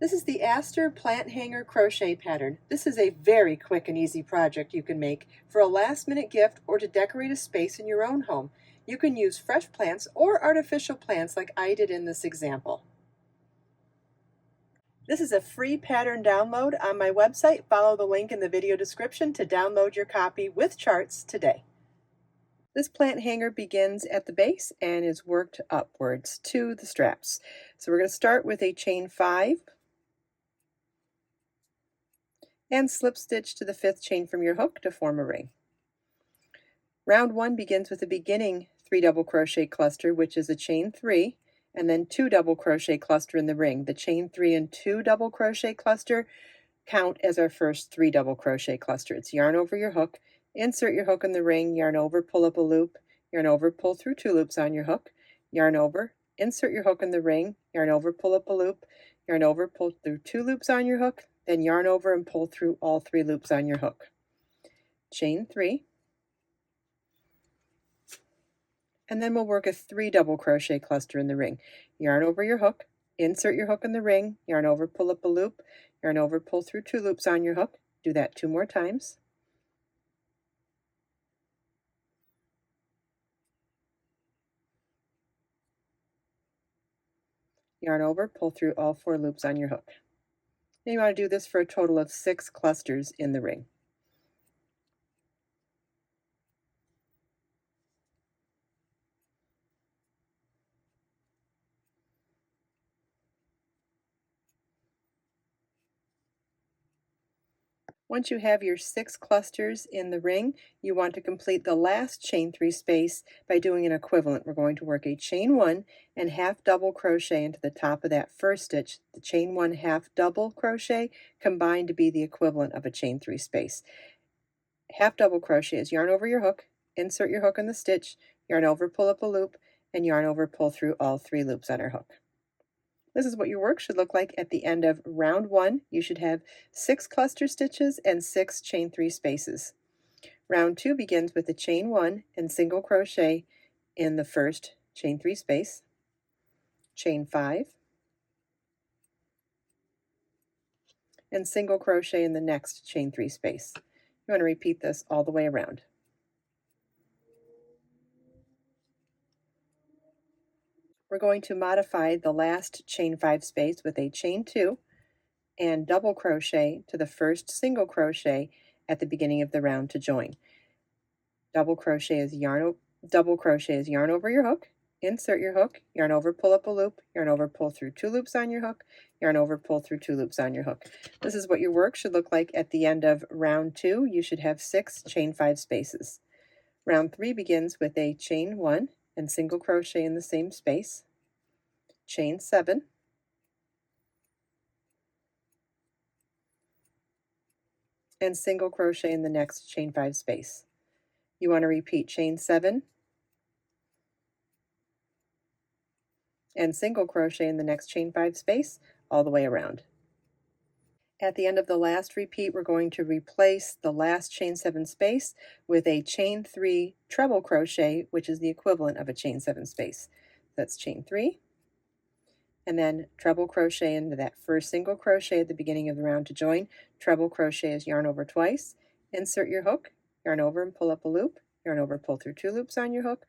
This is the Aster plant hanger crochet pattern. This is a very quick and easy project you can make for a last-minute gift or to decorate a space in your own home. You can use fresh plants or artificial plants like I did in this example. This is a free pattern download on my website. Follow the link in the video description to download your copy with charts today. This plant hanger begins at the base and is worked upwards to the straps. So we're going to start with a chain 5 and slip stitch to the 5th chain from your hook to form a ring. Round 1 begins with a beginning 3 double crochet cluster, which is a chain 3, and then 2 double crochet cluster in the ring. The chain 3 and 2 double crochet cluster count as our first 3 double crochet cluster. It's yarn over your hook, insert your hook in the ring, yarn over, pull up a loop, yarn over, pull through 2 loops on your hook, yarn over, insert your hook in the ring, yarn over, pull up a loop, yarn over, pull through 2 loops on your hook, then yarn over and pull through all 3 loops on your hook. Chain 3, and then we'll work a 3 double crochet cluster in the ring. Yarn over your hook, insert your hook in the ring, yarn over, pull up a loop, yarn over, pull through 2 loops on your hook. Do that 2 more times. Yarn over, pull through all 4 loops on your hook. And you want to do this for a total of 6 clusters in the ring. Once you have your 6 clusters in the ring, you want to complete the last chain 3 space by doing an equivalent. We're going to work a chain 1 and half double crochet into the top of that first stitch. The chain 1 half double crochet combined to be the equivalent of a chain 3 space. Half double crochet is yarn over your hook, insert your hook in the stitch, yarn over, pull up a loop, and yarn over, pull through all 3 loops on our hook. This is what your work should look like at the end of round 1. You should have 6 cluster stitches and 6 chain 3 spaces. Round 2 begins with a chain 1 and single crochet in the first chain 3 space, chain 5, and single crochet in the next chain 3 space. You want to repeat this all the way around. We're going to modify the last chain 5 space with a chain 2 and double crochet to the first single crochet at the beginning of the round to join. Double crochet is yarn over your hook, insert your hook, yarn over, pull up a loop, yarn over, pull through 2 loops on your hook, yarn over, pull through 2 loops on your hook. This is what your work should look like at the end of round 2. You should have 6 chain 5 spaces. Round 3 begins with a chain 1 and single crochet in the same space, chain 7, and single crochet in the next chain 5 space. You want to repeat chain 7 and single crochet in the next chain 5 space all the way around. At the end of the last repeat, we're going to replace the last chain 7 space with a chain 3 treble crochet, which is the equivalent of a chain 7 space. That's chain 3, and then treble crochet into that first single crochet at the beginning of the round to join. Treble crochet is yarn over twice, insert your hook, yarn over and pull up a loop, yarn over, pull through 2 loops on your hook,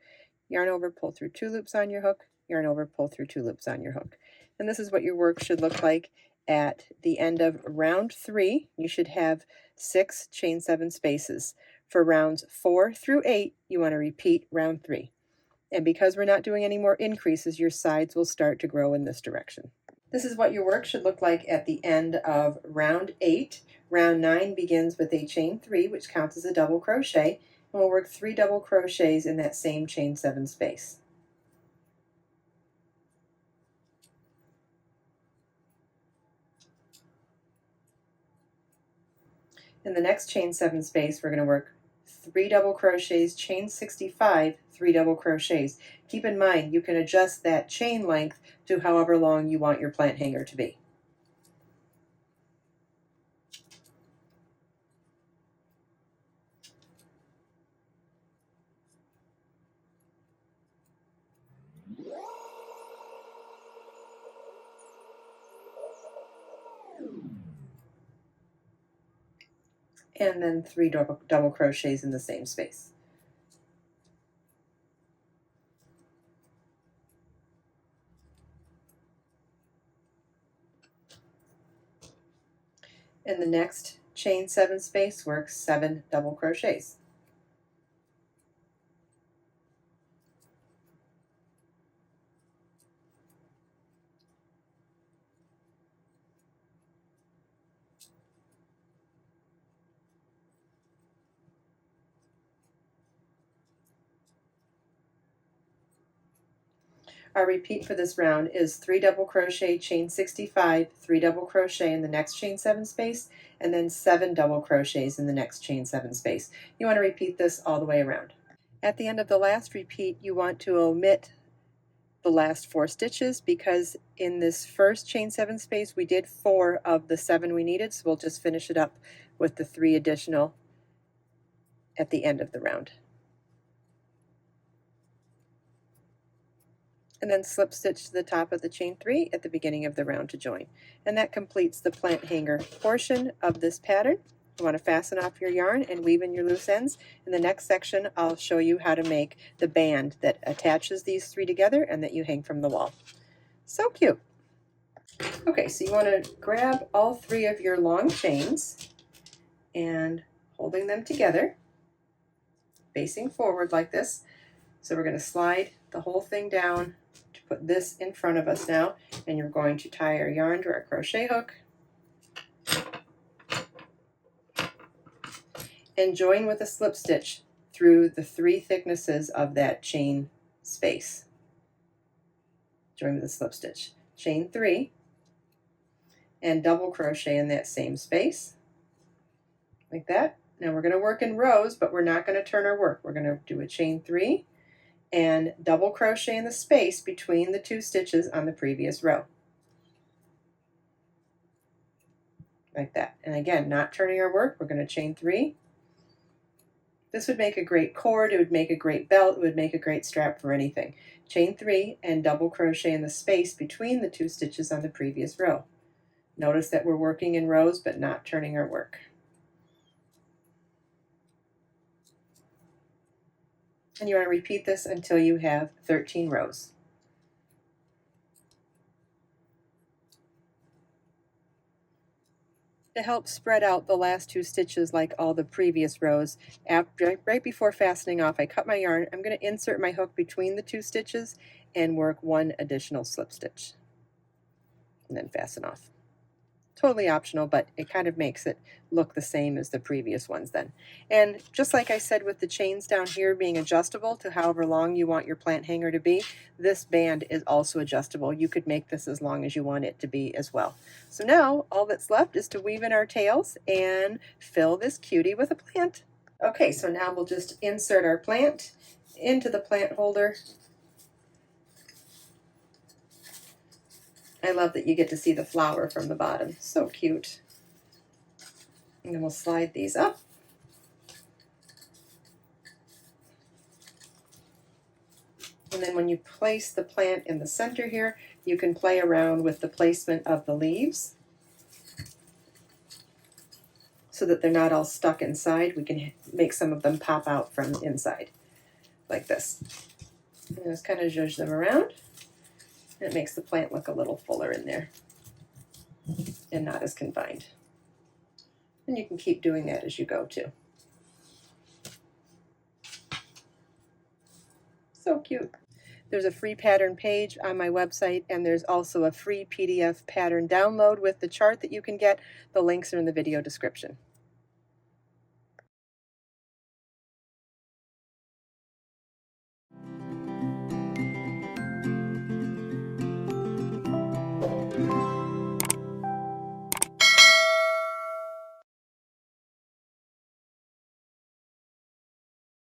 yarn over, pull through 2 loops on your hook, yarn over, pull through 2 loops on your hook. And this is what your work should look like at the end of round 3. You should have 6 chain 7 spaces. For rounds 4 through 8, you want to repeat round 3. And because we're not doing any more increases, your sides will start to grow in this direction. This is what your work should look like at the end of round 8. Round 9 begins with a chain 3, which counts as a double crochet, and we'll work 3 double crochets in that same chain 7 space. In the next chain 7 space, we're going to work 3 double crochets, chain 65, 3 double crochets. Keep in mind, you can adjust that chain length to however long you want your plant hanger to be. and then 3 double crochets in the same space. In the next chain 7 space, work 7 double crochets. Our repeat for this round is 3 double crochet, chain 65, 3 double crochet in the next chain 7 space, and then 7 double crochets in the next chain 7 space. You want to repeat this all the way around. At the end of the last repeat, you want to omit the last 4 stitches, because in this first chain 7 space we did 4 of the 7 we needed, so we'll just finish it up with the 3 additional at the end of the round. And then slip stitch to the top of the chain 3 at the beginning of the round to join. And that completes the plant hanger portion of this pattern. You want to fasten off your yarn and weave in your loose ends. In the next section, I'll show you how to make the band that attaches these 3 together and that you hang from the wall. So cute. Okay, so you want to grab all 3 of your long chains and holding them together, facing forward like this. So we're going to slide the whole thing down to put this in front of us now, and you're going to tie our yarn to our crochet hook and join with a slip stitch through the 3 thicknesses of that chain space. Join with a slip stitch, chain 3, and double crochet in that same space like that. Now we're going to work in rows, but we're not going to turn our work. We're going to do a chain 3 and double crochet in the space between the 2 stitches on the previous row. Like that. And again, not turning our work, we're going to chain 3. This would make a great cord, it would make a great belt, it would make a great strap for anything. Chain 3 and double crochet in the space between the 2 stitches on the previous row. Notice that we're working in rows but not turning our work. And you want to repeat this until you have 13 rows. To help spread out the last 2 stitches like all the previous rows, right before fastening off, I cut my yarn. I'm going to insert my hook between the 2 stitches and work 1 additional slip stitch and then fasten off. Totally optional, but it kind of makes it look the same as the previous ones then. And just like I said with the chains down here being adjustable to however long you want your plant hanger to be, this band is also adjustable. You could make this as long as you want it to be as well. So now all that's left is to weave in our tails and fill this cutie with a plant. Okay, so now we'll just insert our plant into the plant holder. I love that you get to see the flower from the bottom. So cute. And then we'll slide these up. And then when you place the plant in the center here, you can play around with the placement of the leaves so that they're not all stuck inside. We can make some of them pop out from inside like this. And just kind of zhuzh them around. It makes the plant look a little fuller in there and not as confined. And you can keep doing that as you go too. So cute. There's a free pattern page on my website, and there's also a free PDF pattern download with the chart that you can get. The links are in the video description.